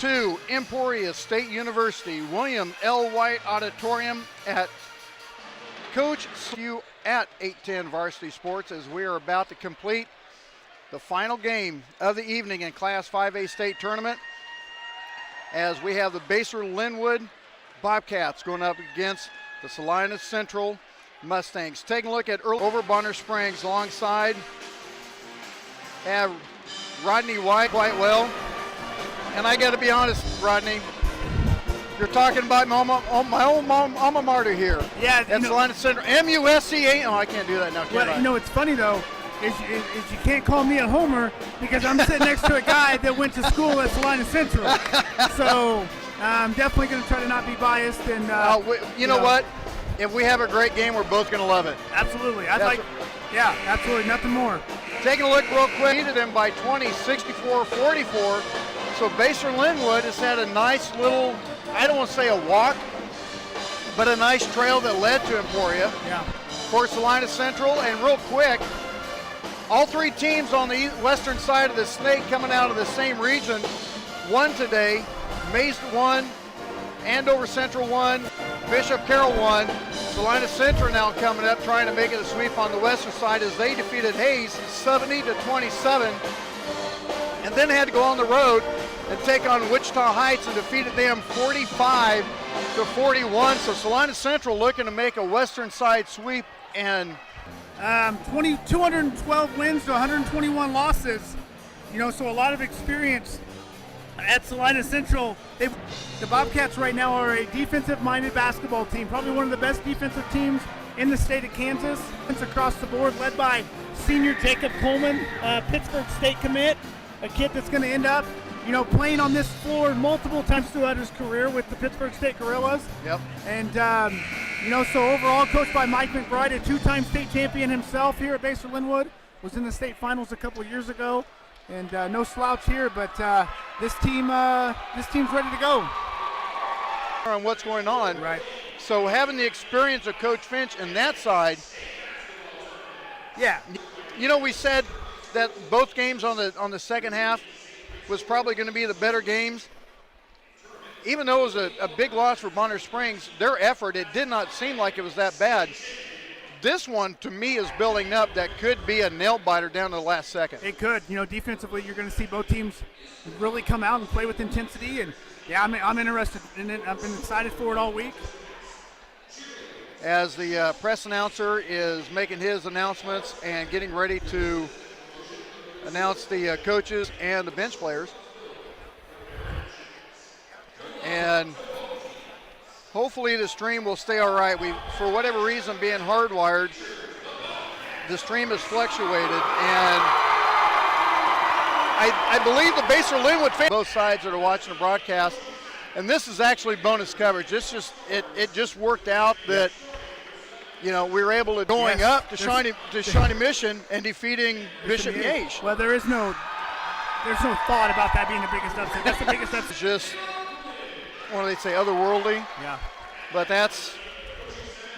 to Emporia State University, William L. White Auditorium at Coach you at 810 Varsity Sports, as we are about to complete the final game of the evening in Class 5A state tournament, as we have the Basehor-Linwood Bobcats going up against the Salina Central Mustangs. Taking a look at early over Bonner Springs alongside have Rodney White quite well. And I got to be honest, Rodney, you're talking about my own alma mater here. Yeah. That's Salina Central. MUSC. Oh, I can't do that now, can I? You know, it's funny, though, is you can't call me a homer because I'm sitting next to a guy that went to school at Salina Central. So I'm definitely going to try to not be biased. And you know what? If we have a great game, we're both going to love it. Absolutely. Yeah, absolutely. Nothing more. Taking a look real quick, beat them by 20, 64-44. So Basehor-Linwood has had a nice little, I don't want to say a walk, but a nice trail that led to Emporia. Yeah. For Salina Central, and real quick, all three teams on the western side of the snake coming out of the same region won today. Mays won, Andover Central won, Bishop Carroll won. Salina Central now coming up trying to make it a sweep on the western side as they defeated Hayes 70-27, and then had to go on the road and take on Wichita Heights and defeated them 45-41. So Salina Central looking to make a western side sweep, and 212 wins to 121 losses. You know, so a lot of experience at Salina Central. The Bobcats right now are a defensive-minded basketball team, probably one of the best defensive teams in the state of Kansas. It's across the board, led by senior Jacob Coleman, Pittsburgh State commit, a kid that's going to end up, you know, playing on this floor multiple times throughout his career with the Pittsburgh State Gorillas. Yep. And, you know, so overall coached by Mike McBride, a two-time state champion himself here at Basehor-Linwood, was in the state finals a couple of years ago. And no slouch here, but this team's ready to go. On what's going on. Right. So having the experience of Coach Finch and that side. Yeah. You know, we said that both games on the second half was probably going to be the better games. Even though it was a big loss for Bonner Springs, their effort, it did not seem like it was that bad. This one, to me, is building up. That could be a nail-biter down to the last second. It could. You know, defensively, you're going to see both teams really come out and play with intensity. And, yeah, I'm interested in it. I've been excited for it all week. As the press announcer is making his announcements and getting ready to announce the coaches and the bench players. And hopefully the stream will stay all right. We, for whatever reason, being hardwired, the stream has fluctuated, and I believe the Basehor-Linwood fans, both sides that are watching the broadcast, and this is actually bonus coverage. It just worked out that, you know, we were able to going up to Shawnee Mission and defeating Bishop Miege. Well, there's no thought about that being the biggest upset. That's the biggest upset. Just, what do they say, otherworldly? Yeah. But that's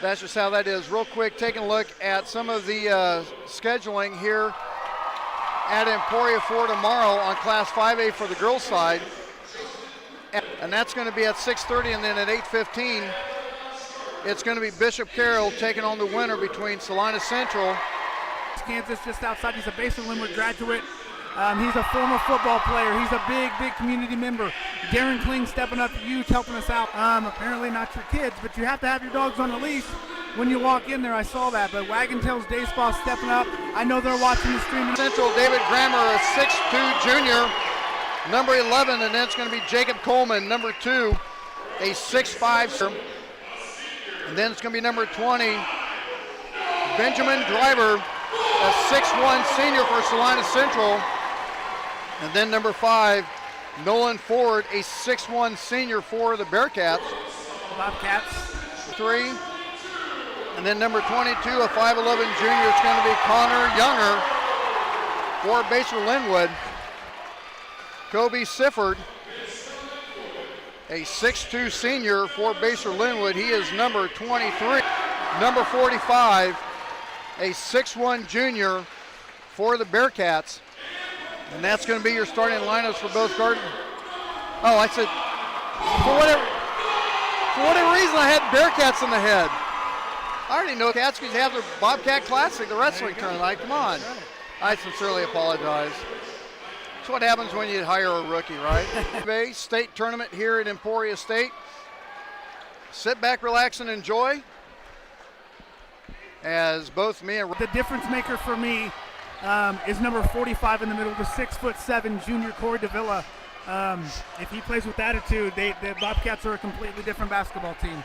just how that is. Real quick, taking a look at some of the scheduling here at Emporia for tomorrow on Class 5A for the girls' side. And that's going to be at 6:30, and then at 8:15, it's going to be Bishop Carroll taking on the winner between Salina Central. Kansas, just outside. He's a Basehor-Linwood graduate. He's a former football player. He's a big community member. Darren Kling stepping up, huge, helping us out. Apparently not your kids, but you have to have your dogs on a leash when you walk in there. I saw that. But Wagon Tail's Dayspaw stepping up. I know they're watching the stream. Central, David Grammer, a 6'2 junior, number 11, and then it's going to be Jacob Coleman, number 2, a 6'5. And then it's going to be number 20, Benjamin Driver, a 6'1 senior for Salina Central. And then number 5, Nolan Ford, a 6'1 senior for the Bearcats. Bobcats. 3. And then number 22, a 5'11 junior, it's going to be Connor Younger for Basehor-Linwood. Kobe Sifford, a 6'2 senior for Basehor-Linwood. He is number 23. Number 45, a 6'1 junior for the Bearcats. And that's going to be your starting lineups for both Oh, I said, for whatever reason, I had Bearcats in the head. I already know Cats because they have their Bobcat Classic, the wrestling tournament. Come on. I sincerely apologize. That's what happens when you hire a rookie, right? Bay State tournament here at Emporia State. Sit back, relax, and enjoy. As both me and the difference maker for me is number 45 in the middle, the 6'7" junior Corey Davila. If he plays with attitude, the Bobcats are a completely different basketball team.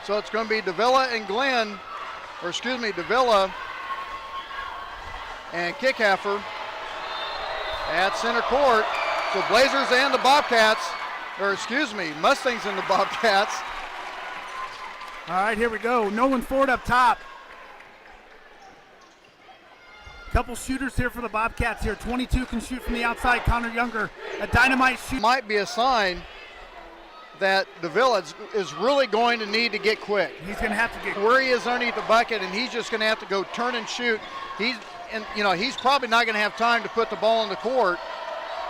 So it's going to be Davila and Davila and Kickhaffer at center court. So Blazers and the Bobcats, Mustangs and the Bobcats. All right, here we go. Nolan Ford up top. Couple shooters here for the Bobcats here. 22 can shoot from the outside. Connor Younger, a dynamite shoot. Might be a sign that Davila is really going to need to get quick. He's going to have to get where he is underneath the bucket, and he's just going to have to go turn and shoot. He's probably not going to have time to put the ball in the court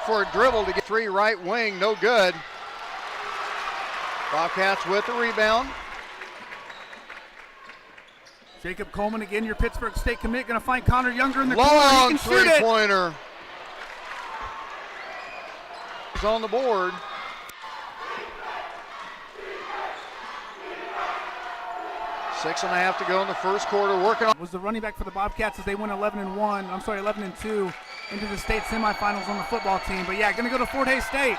for a dribble to get three right wing. No good. Bobcats with the rebound. Jacob Coleman again, your Pittsburgh State commit, going to find Connor Younger in the corner. Long He can shoot it. three-pointer. He's on the board. Six and a half to go in the first quarter. Working on was the running back for the Bobcats as they went 11-2 into the state semifinals on the football team. But yeah, going to go to Fort Hays State.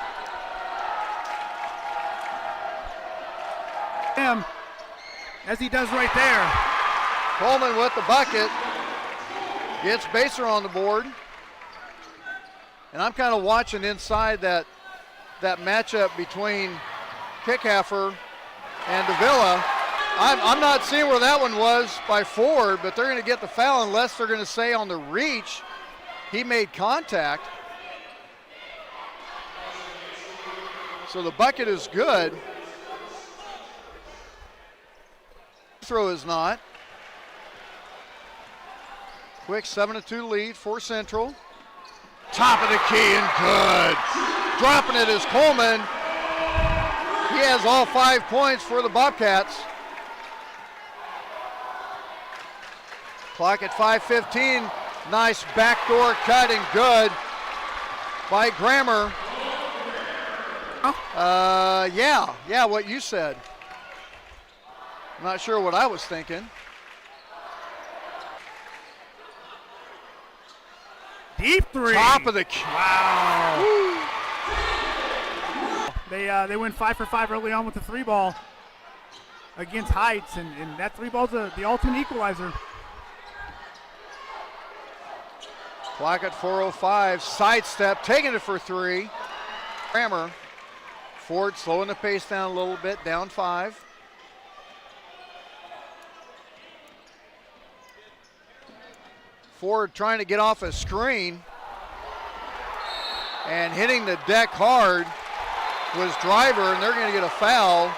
As he does right there. Coleman with the bucket. Gets Baser on the board. And I'm kind of watching inside that matchup between Kickhaffer and Davila. I'm not seeing where that one was by Ford, but they're going to get the foul unless they're going to say on the reach he made contact. So the bucket is good. Throw is not. Quick 7-2 lead for Central. Top of the key and good. Dropping it is Coleman. He has all 5 points for the Bobcats. Clock at 5:15. Nice backdoor cut and good by Grammer. Yeah, what you said. I'm not sure what I was thinking. Deep three. Top of the key. Wow. They went 5 for 5 early on with the three ball against Heights, and that three ball's the ultimate equalizer. Clock at 4:05. Sidestep, taking it for three. Grammer. Ford slowing the pace down a little bit, down 5. Ford trying to get off a screen and hitting the deck hard was Driver, and they're going to get a foul.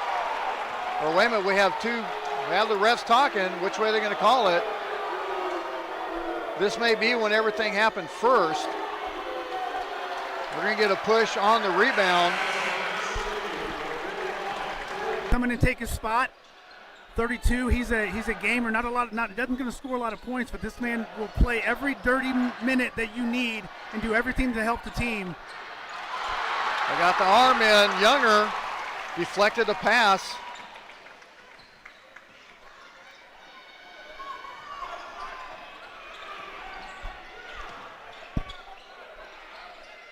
Or wait a minute, we have the refs talking. Which way they're going to call it? This may be when everything happened first. We're going to get a push on the rebound. Coming and take his spot. 32. He's a gamer. Doesn't going to score a lot of points, but this man will play every dirty minute that you need and do everything to help the team. They got the arm in. Younger deflected the pass.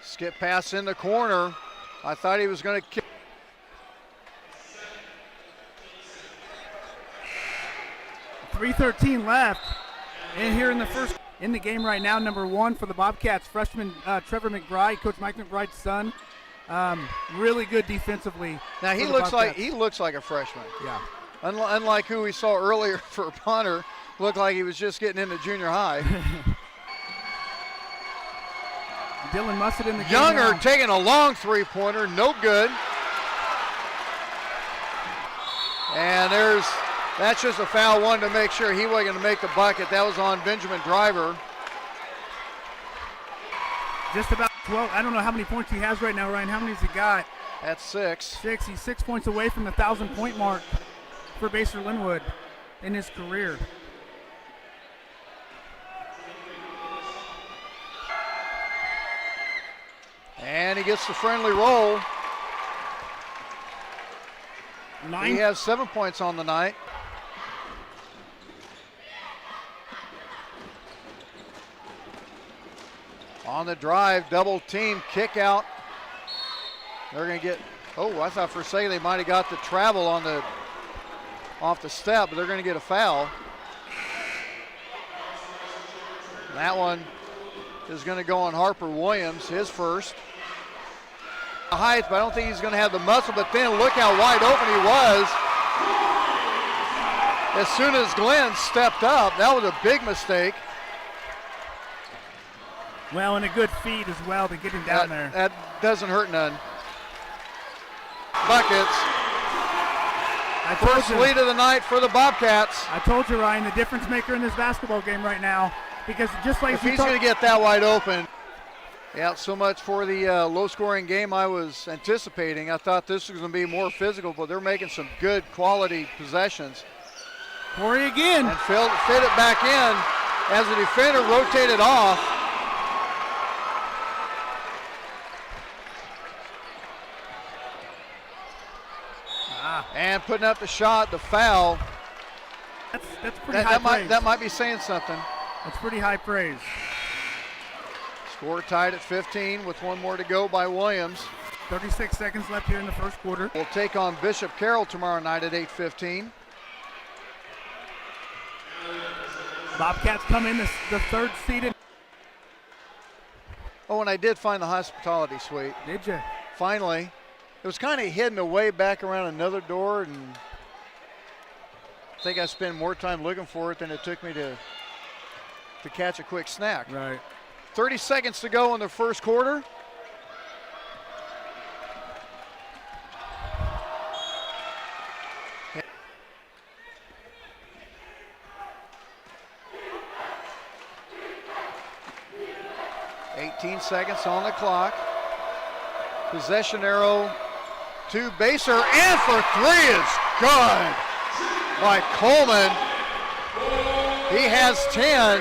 Skip pass in the corner. I thought he was going to kick. .313 left. And here in the first in the game right now, number 1 for the Bobcats, freshman Trevor McBride, Coach Mike McBride's son. Really good defensively. Now he looks like a freshman. Yeah. Unlike who we saw earlier for punter, looked like he was just getting into junior high. Dylan Mussett in the game. Younger now. taking a long three-pointer, no good. And that's just a foul one to make sure he wasn't going to make the bucket. That was on Benjamin Driver. Just about 12. I don't know how many points he has right now, Ryan. How many has he got? That's 6. 6. He's 6 points away from the 1,000-point mark for Basehor-Linwood in his career. And he gets the friendly roll. He has 7 points on the night. On the drive, double team, kick out. They're going to get, oh, I thought for a second they might have got the travel on the, off the step, but they're going to get a foul. That one is going to go on Harper Williams, his first. Height, but I don't think he's going to have the muscle, but then look how wide open he was. As soon as Glenn stepped up, that was a big mistake. Well, and a good feed as well to get him down there. That doesn't hurt none. Buckets. First lead of the night for the Bobcats. I told you, Ryan, the difference maker in this basketball game right now, because just like if he's going to get that wide open. Yeah, so much for the low-scoring game I was anticipating. I thought this was going to be more physical, but they're making some good quality possessions. Corey again. And fit it back in as the defender rotated off. And putting up the shot, the foul. That's pretty high praise. That might be saying something. That's pretty high praise. Score tied at 15 with 1 more to go by Williams. 36 seconds left here in the first quarter. We'll take on Bishop Carroll tomorrow night at 8:15. Bobcats come in the third seeded. Oh, and I did find the hospitality suite. Did you? Finally. It was kind of hidden away back around another door, and I think I spent more time looking for it than it took me to catch a quick snack. Right. 30 seconds to go in the first quarter. $18 seconds on the clock. Possession arrow to Basehor, and for 3 is good by Coleman. He has 10.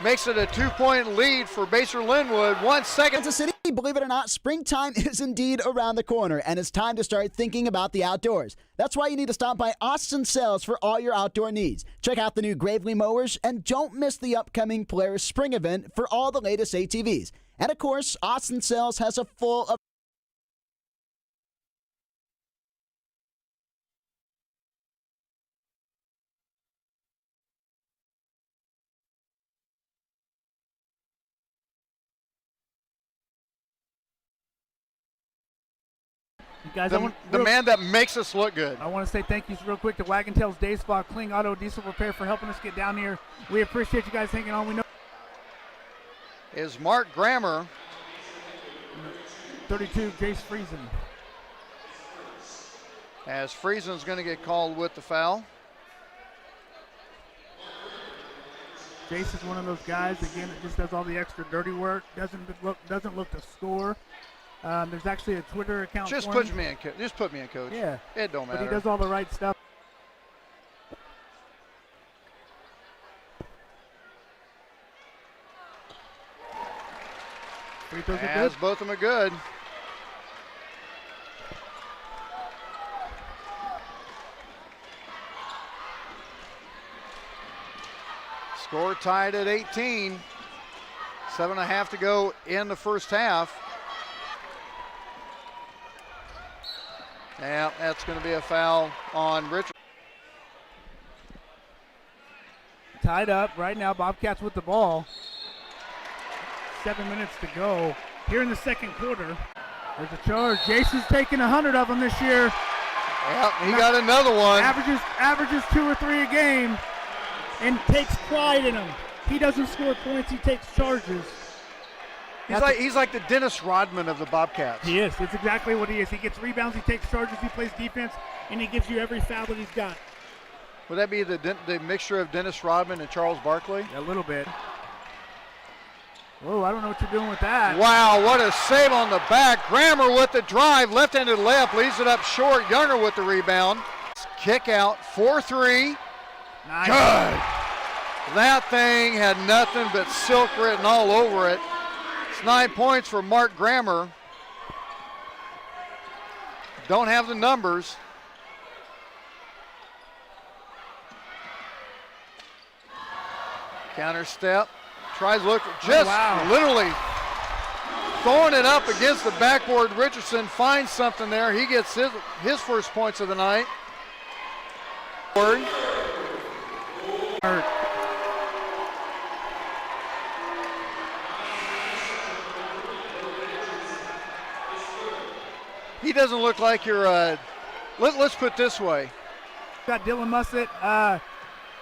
Makes it a 2-point lead for Basehor-Linwood. 1 second. Kansas City, believe it or not, springtime is indeed around the corner, and it's time to start thinking about the outdoors. That's why you need to stop by Austin Sales for all your outdoor needs. Check out the new Gravely mowers, and don't miss the upcoming Polaris Spring event for all the latest ATVs. And of course, Austin Sales has a full of guys, the man that makes us look good. I want to say thank yous real quick to Wagon Tails Day Spa, Kling Auto Diesel Repair for helping us get down here. We appreciate you guys hanging on. We know is Mark Grammer. 32, Jace Friesen. As Friesen's going to get called with the foul. Jace is one of those guys, again, that just does all the extra dirty work, doesn't look to score. There's actually a Twitter account Just for put him. me in, Just put me in, Coach. Yeah. It don't matter. But he does all the right stuff. Free throws are good. Both of them are good. Score tied at 18. 7.5 to go in the first half. Yeah, that's going to be a foul on Richard. Tied up right now, Bobcats with the ball. 7 minutes to go here in the second quarter. There's a charge. Jason's taking 100 of them this year. Yep, he got another one. Averages 2 or 3 a game and takes pride in them. He doesn't score points, he takes charges. He's like the Dennis Rodman of the Bobcats. He is. It's exactly what he is. He gets rebounds, he takes charges, he plays defense, and he gives you every foul that he's got. Would that be the mixture of Dennis Rodman and Charles Barkley? A little bit. Oh, I don't know what you're doing with that. Wow, what a save on the back. Grammer with the drive, left-handed layup, leaves it up short. Younger with the rebound. Kick out, 4-3. Nice. Good. That thing had nothing but silk written all over it. It's 9 points for Mark Grammer. Don't have the numbers. Counter step. Tries to look, just literally throwing it up against the backboard. Richardson finds something there. He gets his first points of the night. He doesn't look like your, let's put it this way. Got Dylan Mussett,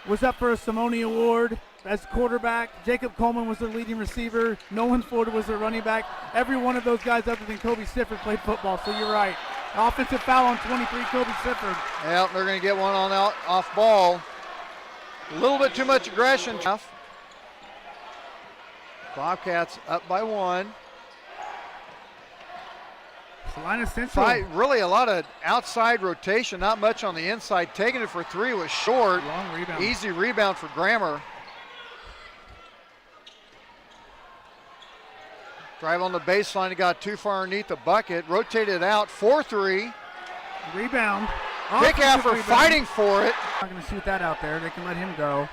was up for a Simone Award as quarterback. Jacob Coleman was the leading receiver. Nolan Ford was the running back. Every one of those guys other than Kobe Sifford played football, so you're right. Offensive foul on 23, Kobe Sifford. Yep, they're going to get one on out off ball. A little bit too much aggression. Bobcats up by 1. Salina Central. Really a lot of outside rotation, not much on the inside. Taking it for 3 was short. Long rebound. Easy rebound for Grammer. Drive on the baseline, he got too far underneath the bucket. Rotated out, 4-3. Rebound. Kick out for fighting for it. Not going to shoot that out there. They can let him go.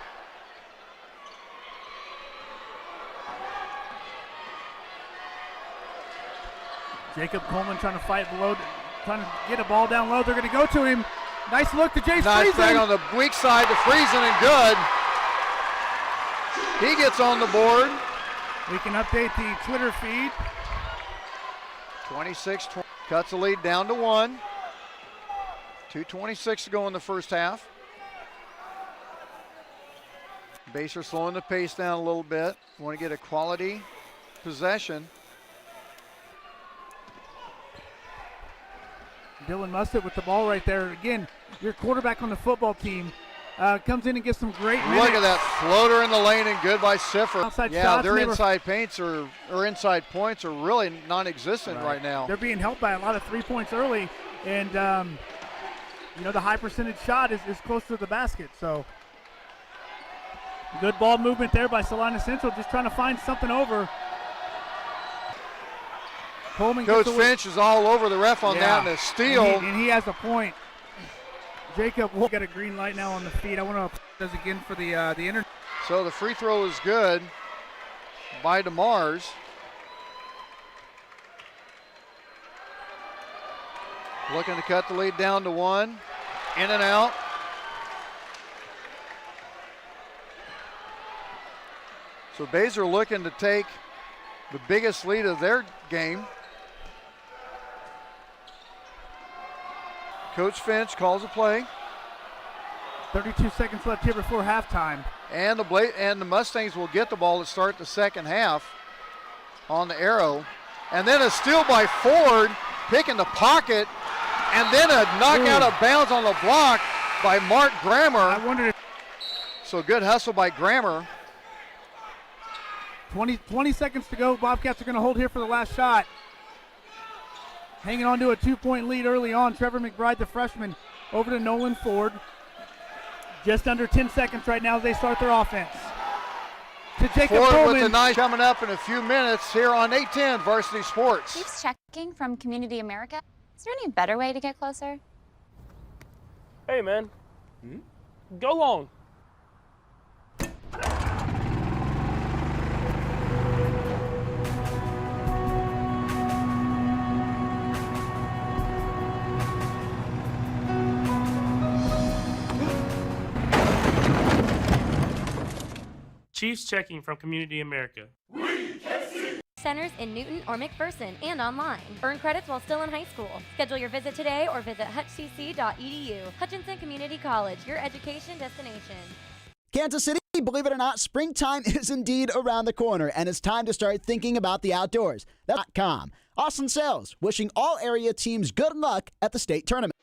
Jacob Coleman trying to fight below, trying to get a ball down low. They're going to go to him. Nice look to Jay Nice Friesen. back on the weak side to Friesen and good. He gets on the board. We can update the Twitter feed. 26-20, cuts the lead down to 1. 2:26 to go in the first half. Basehor slowing the pace down a little bit. Want to get a quality possession. Dylan Mussett with the ball right there. Again, your quarterback on the football team comes in and gets some great minutes. Look at that floater in the lane and good by Sifford. Outside yeah, shots, their inside paints or inside points are really non-existent right now. They're being helped by a lot of 3 points early, and you know, the high percentage shot is close to the basket. So good ball movement there by Salina Central, just trying to find something over. Coleman Coach Finch is all over the ref on that, and a steal. And he has a point. Jacob will get a green light now on the feet. I want to does again for the inter. So the free throw is good by DeMars. Looking to cut the lead down to 1. In and out. So Basehor looking to take the biggest lead of their game. Coach Finch calls a play. 32 seconds left here before halftime. And the Mustangs will get the ball to start the second half on the arrow. And then a steal by Ford, picking the pocket, and then a knockout of bounds on the block by Mark Grammer. I wondered if so good hustle by Grammer. 20 seconds to go. Bobcats are going to hold here for the last shot. Hanging on to a 2-point lead early on. Trevor McBride, the freshman, over to Nolan Ford. Just under 10 seconds right now as they start their offense. To Jacob Ford Coleman. with the nice coming up in a few minutes here on 810 Varsity Sports. Chiefs checking from Community America. Is there any better way to get closer? Hey, man. Go long. Chiefs checking from Community America. Centers in Newton or McPherson and online. Earn credits while still in high school. Schedule your visit today or visit hutchcc.edu. Hutchinson Community College, your education destination. Kansas City, believe it or not, springtime is indeed around the corner, and it's time to start thinking about the outdoors. That's.com. Austin Sales, wishing all area teams good luck at the state tournament.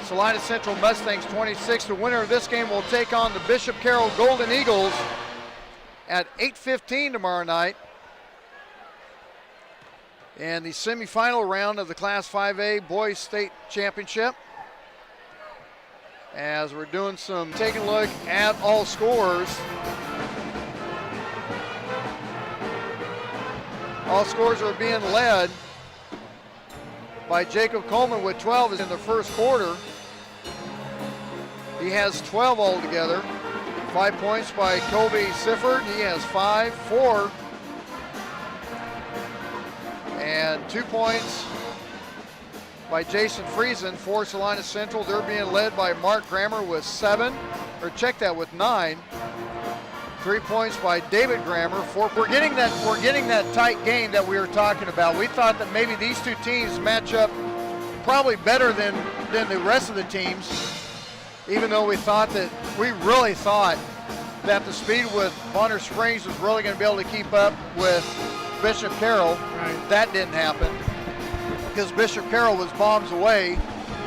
Salina Central Mustangs 26. The winner of this game will take on the Bishop Carroll Golden Eagles at 8:15 tomorrow night. in the semifinal round of the Class 5A Boys State Championship. As we're doing taking a look at all scores. All scores are being led by Jacob Coleman with 12 in the first quarter. He has 12 altogether. 5 points by Kobe Sifford. He has 5, 4. And 2 points by Jason Friesen for Salina Central. They're being led by Mark Grammer with 7, or check that, with 9. 3 points by David Grammer. 4. We're getting that tight game that we were talking about. We thought that maybe these two teams match up probably better than the rest of the teams, even though we really thought that the speed with Bonner Springs was really going to be able to keep up with Bishop Carroll. Right. That didn't happen, because Bishop Carroll was bombs away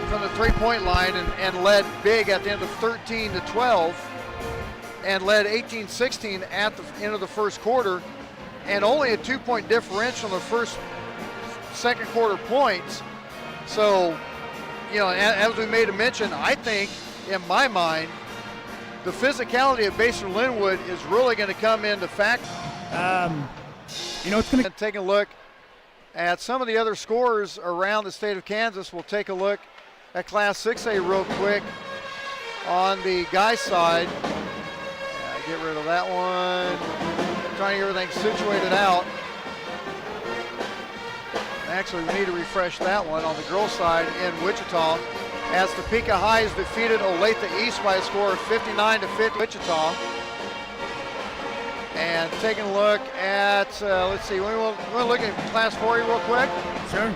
from the three-point line and led big at the end of 13-12 and led 18-16 at the end of the first quarter, and only a 2-point differential in the second quarter points. So, as we made a mention, I think, in my mind, the physicality of Basehor-Linwood is really going to come into fact. It's going to take a look at some of the other scores around the state of Kansas. We'll take a look at Class 6A real quick on the guys' side. Get rid of that one. Trying to get everything situated out. Actually, we need to refresh that one on the girls' side in Wichita, as Topeka High has defeated Olathe East by a score of 59-50. Wichita. And taking a look at, let's see, we want to look at Class 4A real quick. Sure.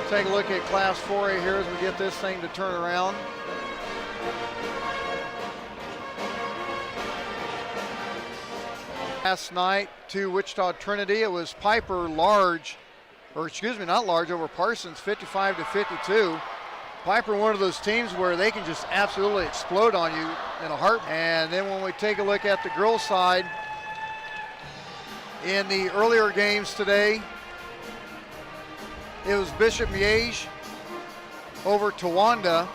Take a look at Class 4A here as we get this thing to turn around. Last night to Wichita Trinity, it was Piper over Parsons, 55-52. Piper, one of those teams where they can just absolutely explode on you in a heart. And then when we take a look at the girls' side, in the earlier games today, it was Bishop Miege over Towanda.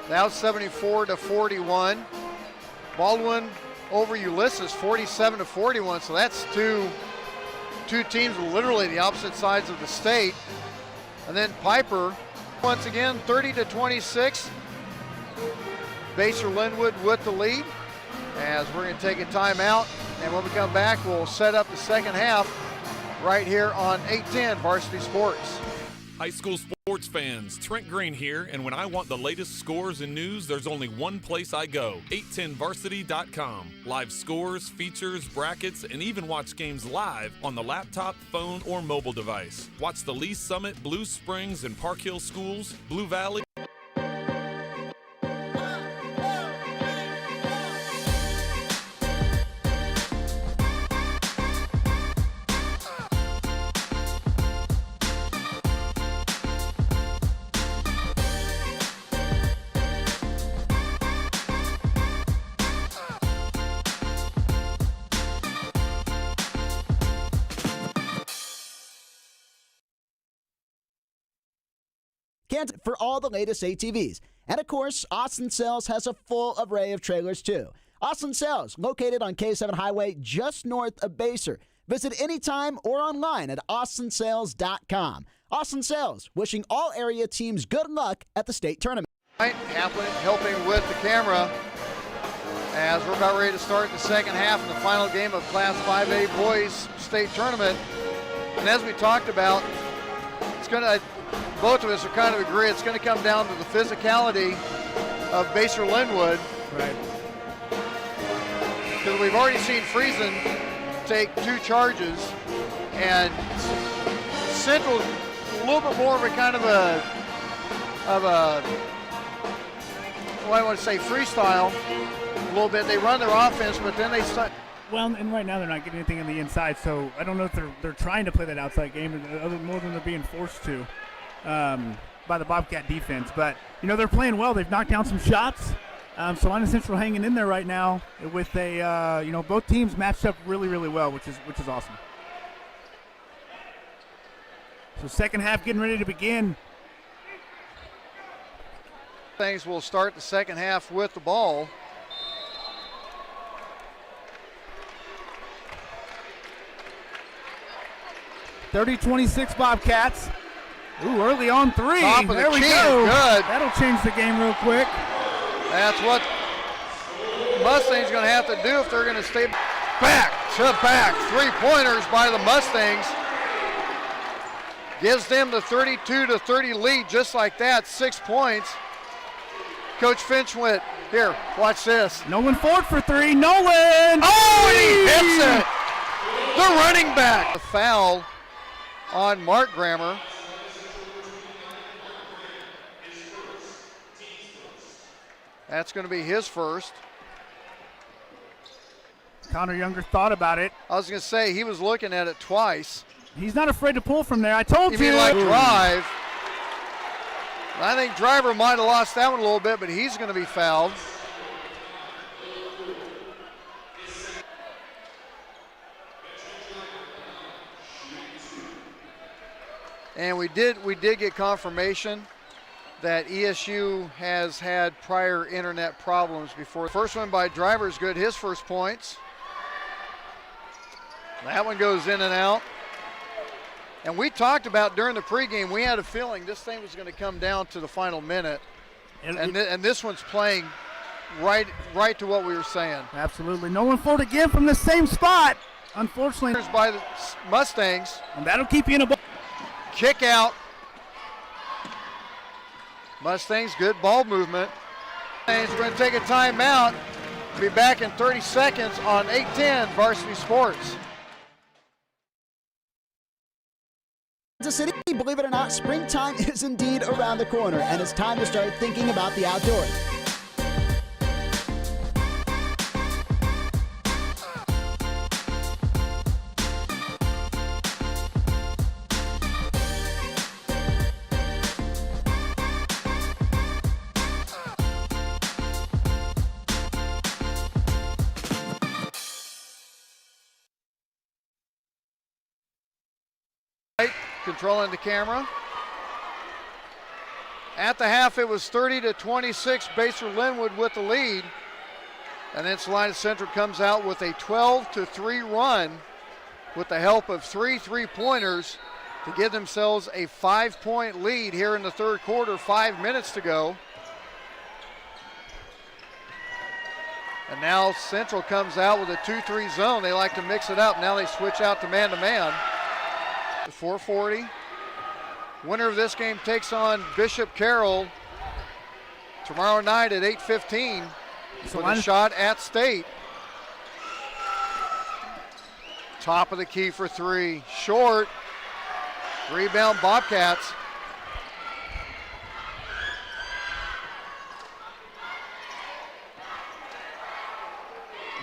That was 74-41. Baldwin over Ulysses, 47-41. So that's two teams literally the opposite sides of the state. And then Piper, once again, 30-26. Basehor-Linwood with the lead, as we're going to take a timeout. And when we come back, we'll set up the second half right here on 810 Varsity Sports. High school sports fans, Trent Green here, and when I want the latest scores and news, there's only one place I go, 810varsity.com. Live scores, features, brackets, and even watch games live on the laptop, phone, or mobile device. Watch the Lee Summit, Blue Springs, and Park Hill schools, Blue Valley. Kansas for all the latest ATVs. And of course, Austin Sales has a full array of trailers too. Austin Sales, located on K7 Highway just north of Basehor. Visit anytime or online at austinsales.com. Austin Sales, wishing all area teams good luck at the state tournament. Helping with the camera as we're about ready to start the second half in the final game of Class 5A Boys State Tournament. And as we talked about, both of us are kind of agree it's going to come down to the physicality of Basehor-Linwood. Right. Because we've already seen Friesen take 2 charges, and Central a little bit more of a kind of a what I want to say, freestyle a little bit. They run their offense, but then they start. Well, and right now they're not getting anything on the inside, so I don't know if they're trying to play that outside game more than they're being forced to by the Bobcat defense. But, they're playing well. They've knocked down some shots. Salina Central hanging in there right now with both teams matched up really, really well, which is awesome. So second half getting ready to begin. Things will start the second half with the ball. (30-26) Bobcats. Ooh, early on three. Top of there the we key, go. good. That'll change the game real quick. That's what Mustangs going to have to do if they're going to stay back to back. 3-pointers by the Mustangs. Gives them the 32-30 lead just like that, 6 points. Coach Finch went, here, watch this. Nolan Ford for three. Nolan! Oh, and he hits it. The running back. A foul on Mark Grammer. That's going to be his first. Connor Younger thought about it. I was going to say, he was looking at it twice. He's not afraid to pull from there. I told you. You mean like drive. I think Driver might have lost that one a little bit, but he's going to be fouled. And we did get confirmation that ESU has had prior internet problems before. First one by Driver is good, his first points. That one goes in and out. And we talked about during the pregame, we had a feeling this thing was going to come down to the final minute. And this one's playing right to what we were saying. Absolutely. Nolan Ford again from the same spot. Unfortunately. By the Mustangs. And that'll keep you in a ball. Kick out. Mustangs, good ball movement. Mustangs going to take a timeout. Be back in 30 seconds on 810 Varsity Sports. Kansas City, believe it or not, springtime is indeed around the corner, and it's time to start thinking about the outdoors. Controlling the camera. At the half, it was 30-26, Basehor-Linwood with the lead. And then Salina Central comes out with a 12-3 run with the help of 3 3-pointers to give themselves a 5-point lead here in the third quarter, 5 minutes to go. And now Central comes out with a 2-3 zone. They like to mix it up. Now they switch out to man-to-man. 4:40. Winner of this game takes on Bishop Carroll tomorrow night at 8:15 with a shot at State. Top of the key for three. Short. Rebound Bobcats.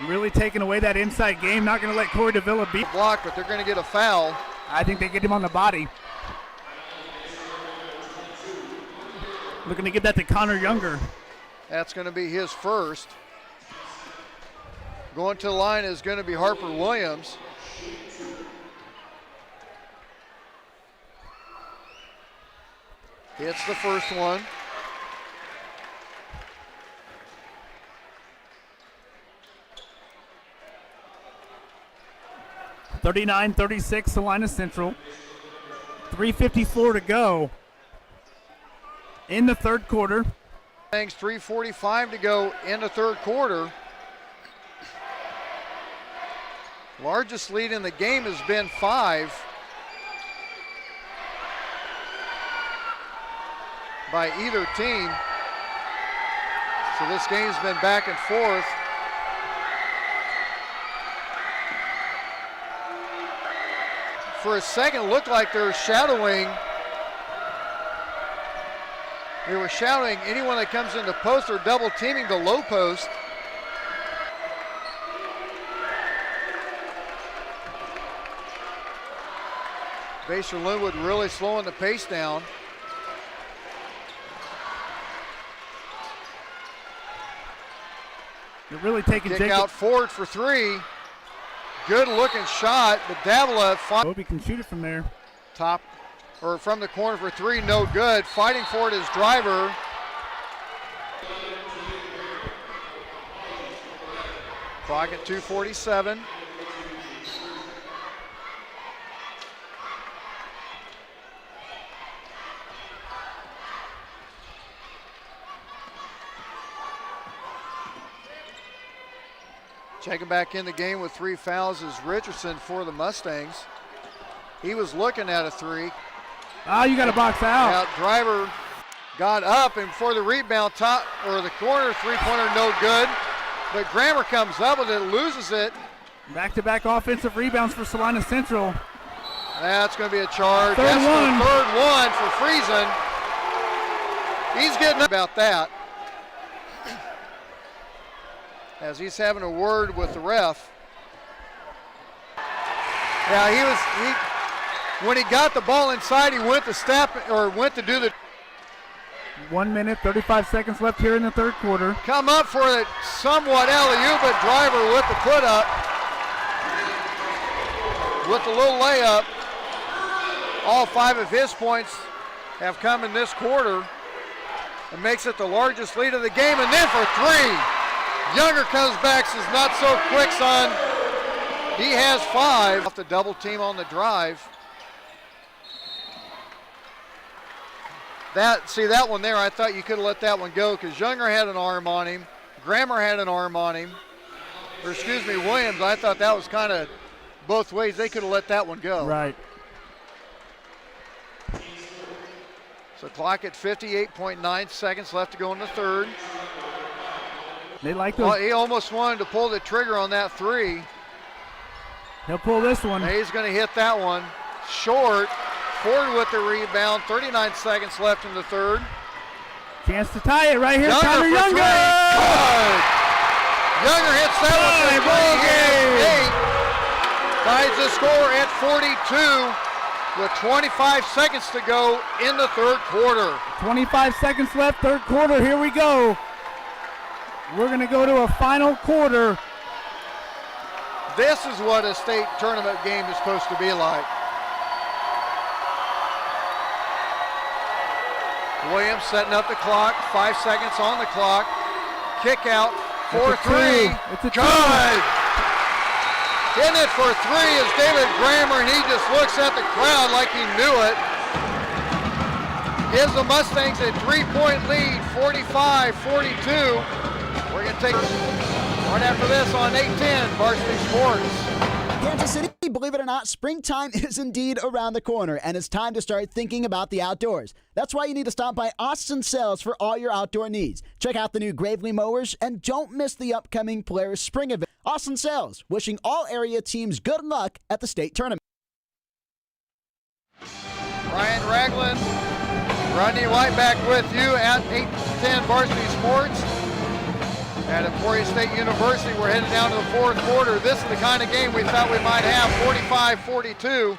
Really taking away that inside game. Not going to let Corey Davila beat. Block, but they're going to get a foul. I think they get him on the body. Looking to give that to Connor Younger. That's going to be his first. Going to the line is going to be Harper Williams. Hits the first one. (39-36) Salina Central. 3:54 to go in the third quarter. Thanks, 3:45 to go in the third quarter. Largest lead in the game has been 5 by either team. So this game's been back and forth. For a second, it looked like they were shadowing. They were shadowing anyone that comes into post or double teaming the low post. Basehor-Linwood really slowing the pace down. They're really taking Kick out forward for three. Good looking shot, but Davila. Bobby can shoot it from there. Top or from the corner for three, no good. Fighting for it is Driver. Clock at 2:47. Checking back in the game with 3 fouls is Richardson for the Mustangs. He was looking at a three. Oh, you got to box out. Driver got up, and for the rebound, top or the corner three-pointer, no good. But Grammer comes up with it, loses it. Back-to-back offensive rebounds for Salina Central. That's going to be a charge. Third That's one. the third one for Friesen. He's getting about that. As he's having a word with the ref. Yeah, when he got the ball inside, he went to do the 1 minute, 35 seconds left here in the third quarter. come up for it, somewhat alley-oop, but Driver with the put up, with the little layup. All 5 of his points have come in this quarter and makes it the largest lead of the game. And then for 3, Younger comes back, says not so quick, son. He has 5 off the double team on the drive. That one there, I thought you could have let that one go because Younger had an arm on him. Grammer had an arm on him. Or excuse me, Williams, I thought that was kind of both ways. They could have let that one go. Right. So clock at 58.9 seconds left to go in the third. They like those. He almost wanted to pull the trigger on that 3. He'll pull this one. He's going to hit that one. Short. Ford with the rebound. 39 seconds left in the third. Chance to tie it right here. Younger Connor for Younger. 3. Good. Younger hits that one for 3. Ties the score at 42 with 25 seconds to go in the third quarter. 25 seconds left, third quarter. Here we go. We're going to go to a final quarter. This is what a state tournament game is supposed to be like. Williams setting up the clock, 5 seconds on the clock. Kick out for 3. It's a good. Hitting it for 3 is David Grammer, and he just looks at the crowd like he knew it. Gives the Mustangs a 3-point lead, 45-42. We're going to take right after this on 810 Varsity Sports. Kansas City, believe it or not, springtime is indeed around the corner, and it's time to start thinking about the outdoors. That's why you need to stop by Austin Sales for all your outdoor needs. Check out the new Gravely mowers, and don't miss the upcoming Polaris Spring event. Austin Sales, wishing all area teams good luck at the state tournament. Ryan Ragland, Rodney White back with you at 810 Varsity Sports. At Emporia State University, we're headed down to the fourth quarter. This is the kind of game we thought we might have, 45-42.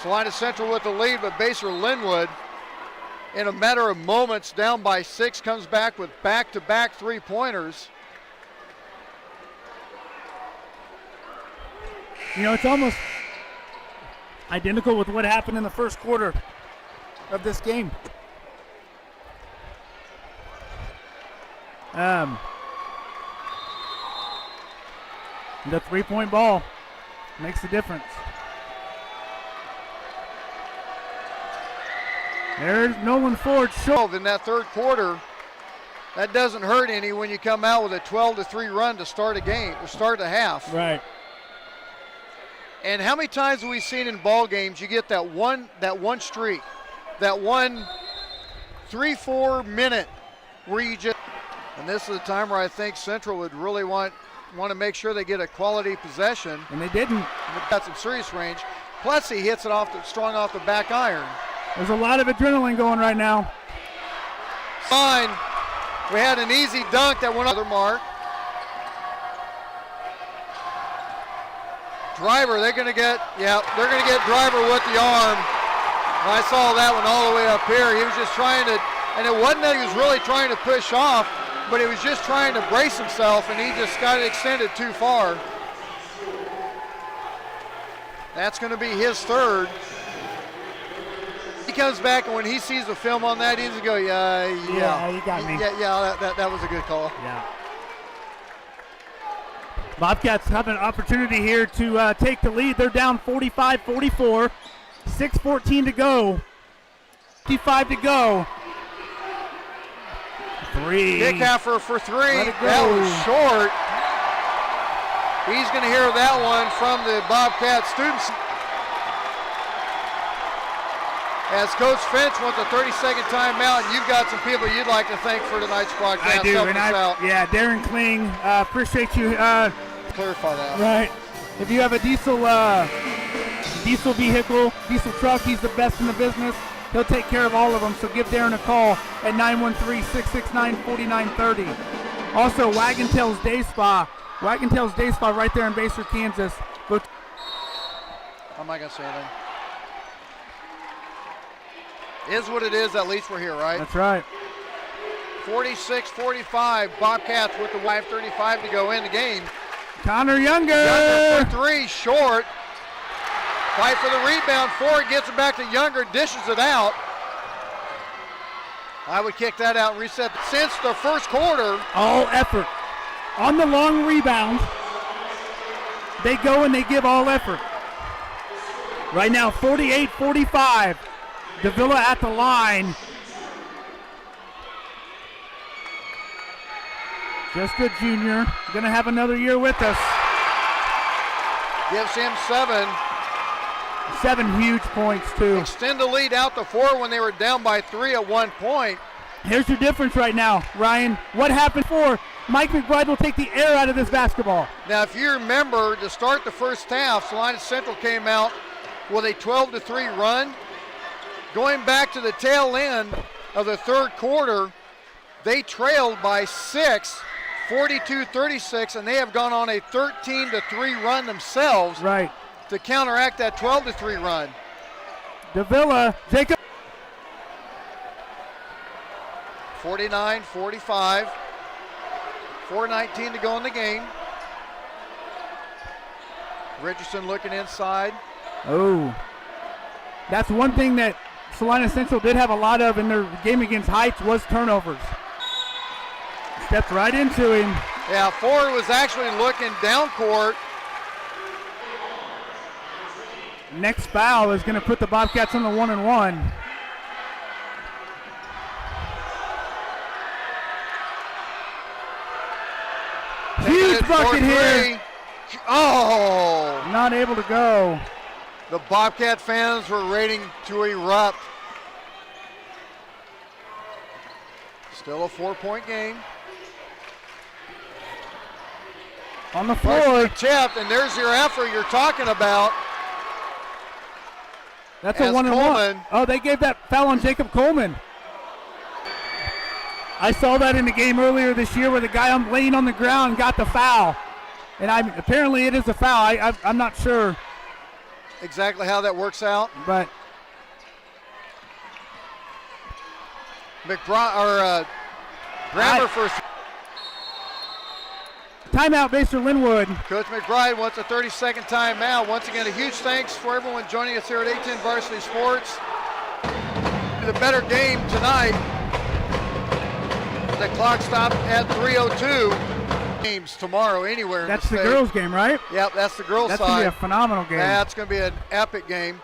Salina Central with the lead, but Basehor-Linwood, in a matter of moments, down by 6, comes back with back-to-back 3-pointers. You know, it's almost identical with what happened in the first quarter of this game. The 3-point ball makes the difference. There's Nolan Ford short. In that third quarter, that doesn't hurt any when you come out with a 12-3 run to start a game, to start a half. Right. And how many times have we seen in ball games you get that one streak, that one 3-4 minute where you just, and this is the time where I think Central would really want to make sure they get a quality possession. And they didn't. They've got some serious range. Plus he hits it strong off the back iron. There's a lot of adrenaline going right now. Fine. We had an easy dunk that went on the mark. Driver, they're going to get Driver with the arm. And I saw that one all the way up here. He was just trying to, and it wasn't that he was really trying to push off, but he was just trying to brace himself, and he just got it extended too far. That's going to be his third. He comes back, and when he sees the film on that, he's going to go, yeah, you got me. Yeah, that was a good call. Yeah. Bobcats have an opportunity here to take the lead. They're down 45-44, 6:14 to go, 55 to go. Three. Dickhaffer for three. Let it go. That was short. He's going to hear that one from the Bobcat students. As Coach Finch wants a 30-second timeout, and you've got some people you'd like to thank for tonight's broadcast. I do, Help us out. yeah, Darren Kling, appreciate you. Clarify that. Right. If you have a diesel vehicle, diesel truck, he's the best in the business. He'll take care of all of them, so give Darren a call at 913-669-4930. Also, Wagon Tails Day Spa. Wagon Tails Day Spa right there in Basehor, Kansas. I'm not going to say anything. Is what it is, at least we're here, right? That's right. 46-45, Bobcats with the 5:35 to go in the game. Connor Younger for three, short. Fight for the rebound. Ford gets it back to Younger, dishes it out. I would kick that out and reset. Since the first quarter. All effort. On the long rebound, they go and they give all effort. Right now, 48-45. Davila at the line. Just a junior. Going to have another year with us. Gives him 7. 7 huge points, too. Extend the lead out to 4 when they were down by 3 at one point. Here's your difference right now, Ryan. What happened for Mike McBride will take the air out of this basketball. Now, if you remember, to start the first half, Salina Central came out with a 12-3 run. Going back to the tail end of the third quarter, they trailed by 6, 42-36, and they have gone on a 13-3 run themselves. Right. To counteract that 12-3 run. Davila, Jacob. 49-45. 4:19 to go in the game. Richardson looking inside. Oh. That's one thing that Salina Central did have a lot of in their game against Heights was turnovers. Stepped right into him. Yeah, Ford was actually looking down court. Next foul is going to put the Bobcats on the 1-and-1. Huge bucket here. Oh! Not able to go. The Bobcat fans were waiting to erupt. Still a 4-point game. On the floor. Tipped, and there's your effort you're talking about. That's a 1-and-1. Oh, they gave that foul on Jacob Coleman. I saw that in the game earlier this year where the guy laying on the ground got the foul. And apparently it is a foul. I'm not sure exactly how that works out. But Grammer for timeout, Basehor-Linwood. Coach McBride wants a 30-second timeout. Once again, a huge thanks for everyone joining us here at 810 Varsity Sports. The better game tonight. The clock stopped at 3:02. Games tomorrow anywhere in That's the the state. girls' game, right? Yep, that's the girls' That's side. going to be a phenomenal game. That's going to be an epic game.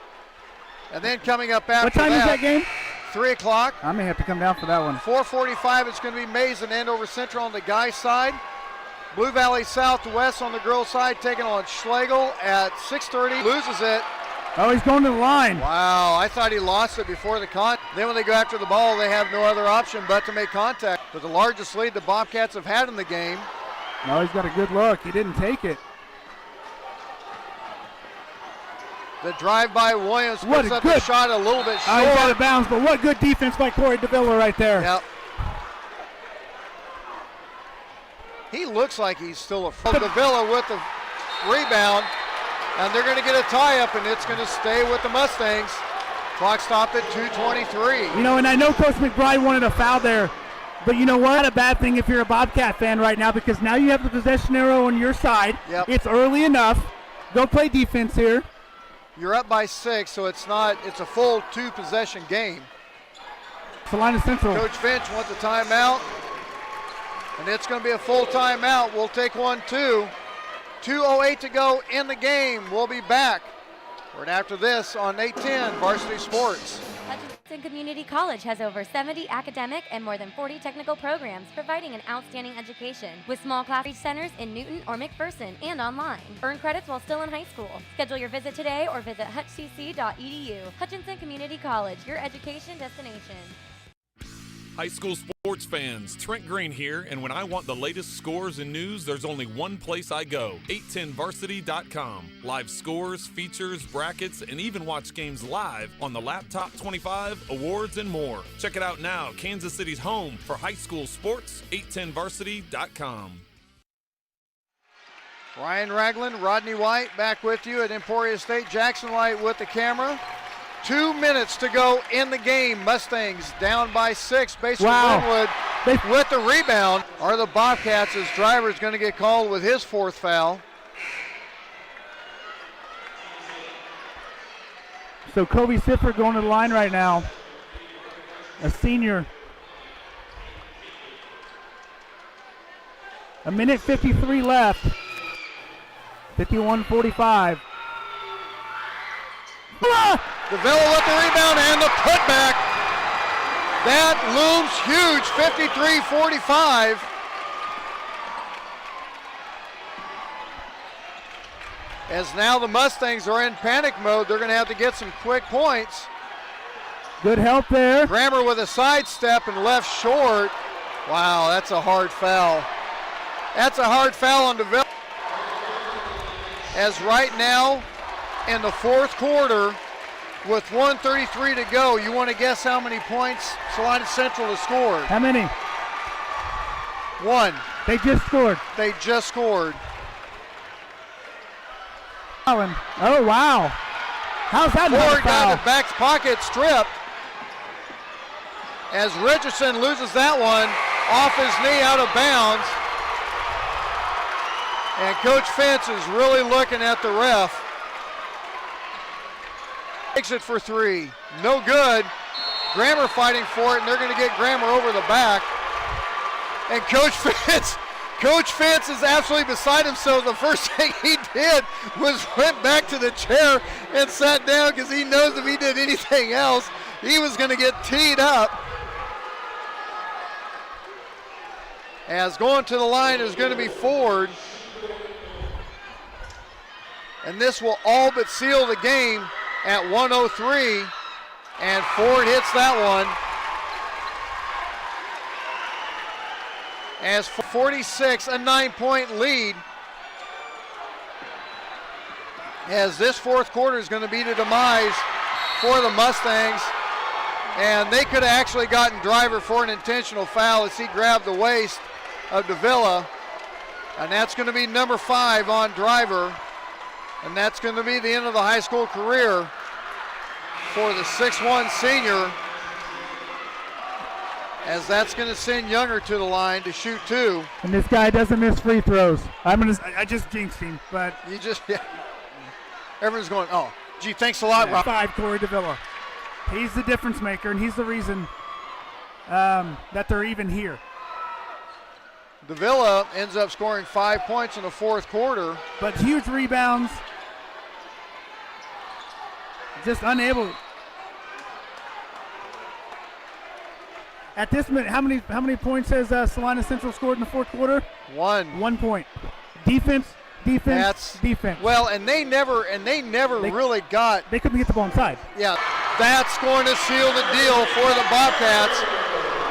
And then coming up after what time is that game? 3 o'clock. I may have to come down for that one. 4:45, it's going to be Mays and Andover Central on the guys' side. Blue Valley Southwest on the girls' side taking on Schlegel at 6:30. Loses it. Oh, he's going to the line. Wow, I thought he lost it before the contact. Then when they go after the ball, they have no other option but to make contact. But the largest lead the Bobcats have had in the game. No, he's got a good look. He didn't take it. The drive by Williams What puts a up good the shot a little bit short. He's out of bounds, but what good defense by Corey Davila right there. Yep. He looks like he's still a Davila with the rebound, and they're going to get a tie-up, and it's going to stay with the Mustangs. Clock stopped at 2:23. You know, and I know Coach McBride wanted a foul there, but you know what? Not a bad thing if you're a Bobcat fan right now, because now you have the possession arrow on your side. Yep. It's early enough. Go play defense here. You're up by 6, so it's a full 2-possession game. Salina Central. Coach Finch wants a timeout, and it's going to be a full timeout. We'll take one, too. 2:08 to go in the game. We'll be back right after this on 810 Varsity Sports. Hutchinson Community College has over 70 academic and more than 40 technical programs providing an outstanding education with small class centers in Newton or McPherson and online. Earn credits while still in high school. Schedule your visit today or visit hutchcc.edu. Hutchinson Community College, your education destination. High school sports fans, Trent Green here, and when I want the latest scores and news, there's only one place I go, 810varsity.com. Live scores, features, brackets, and even watch games live on the Laptop 25, awards, and more. Check it out now, Kansas City's home for high school sports, 810varsity.com. Ryan Ragland, Rodney White back with you at Emporia State. Jackson White with the camera. 2 minutes to go in the game. Mustangs down by 6. Basehor-Linwood with the rebound. Are the Bobcats, as Driver's going to get called with his 4th foul. So Kobe Siffer going to the line right now. A senior. A minute 53 left. 51-45. Davila with the rebound and the putback. That looms huge, 53-45. As now the Mustangs are in panic mode, they're going to have to get some quick points. Good help there. Grammer with a sidestep and left short. Wow, that's a hard foul. That's a hard foul on Davila. As right now, in the 4th quarter, with 1:33 to go, you want to guess how many points Salina Central has scored? How many? 1. They just scored. They just scored. Oh, wow. How's that not a Ford got foul? the back pocket stripped. As Richardson loses that one off his knee out of bounds. And Coach Finch is really looking at the ref. Takes it for 3. No good. Grammer fighting for it, and they're going to get Grammer over the back. And Coach Finch is absolutely beside himself. The first thing he did was went back to the chair and sat down because he knows if he did anything else, he was going to get teed up. As going to the line is going to be Ford. And this will all but seal the game at 1:03, and Ford hits that one. As 46, a 9-point lead. As this 4th quarter is going to be the demise for the Mustangs. And they could have actually gotten Driver for an intentional foul as he grabbed the waist of Davila. And that's going to be number 5 on Driver. And that's going to be the end of the high school career for the 6'1 senior, as that's going to send Younger to the line to shoot 2. And this guy doesn't miss free throws. I just jinxed him, but You just, yeah. Everyone's going, oh, gee, thanks a lot, Rob. 5, Corey Davila. He's the difference maker, and he's the reason that they're even here. Davila ends up scoring 5 points in the 4th quarter. But huge rebounds. Just unable. At this minute, how many points has Salina Central scored in the 4th quarter? 1. 1 point. Defense. That's defense. Well, and they never really got. They couldn't get the ball inside. Yeah, that's going to seal the deal for the Bobcats,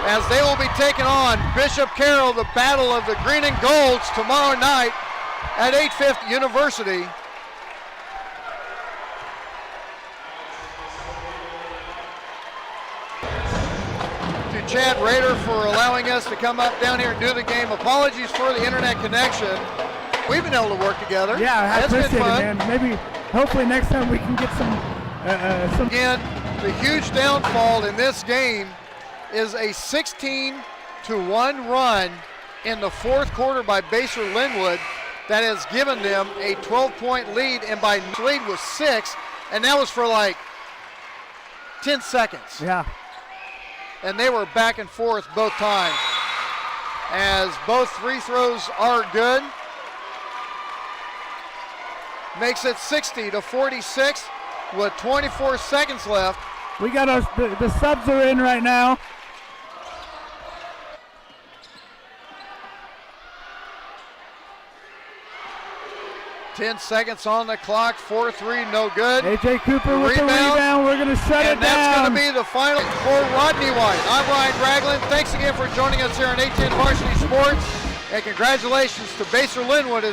as they will be taking on Bishop Carroll, the Battle of the Green and Golds, tomorrow night at 850 University. To Chad Rader for allowing us to come up down here and do the game. Apologies for the internet connection. We've been able to work together. Yeah, I That's been appreciate it, fun. man. Maybe, hopefully next time we can get some. Again, the huge downfall in this game is a 16-1 run in the 4th quarter by Basehor-Linwood that has given them a 12-point lead, and by lead was 6, And that was for like 10 seconds. Yeah. And they were back and forth both times. As both free throws are good. Makes it 60-46 with 24 seconds left. We got the subs are in right now. Ten seconds on the clock. 4-3, no good. AJ Cooper with the rebound. We're going to shut it down. And that's going to be the final for Rodney White. I'm Ryan Ragland. Thanks again for joining us here on 810 Varsity Sports. And congratulations to Basehor-Linwood as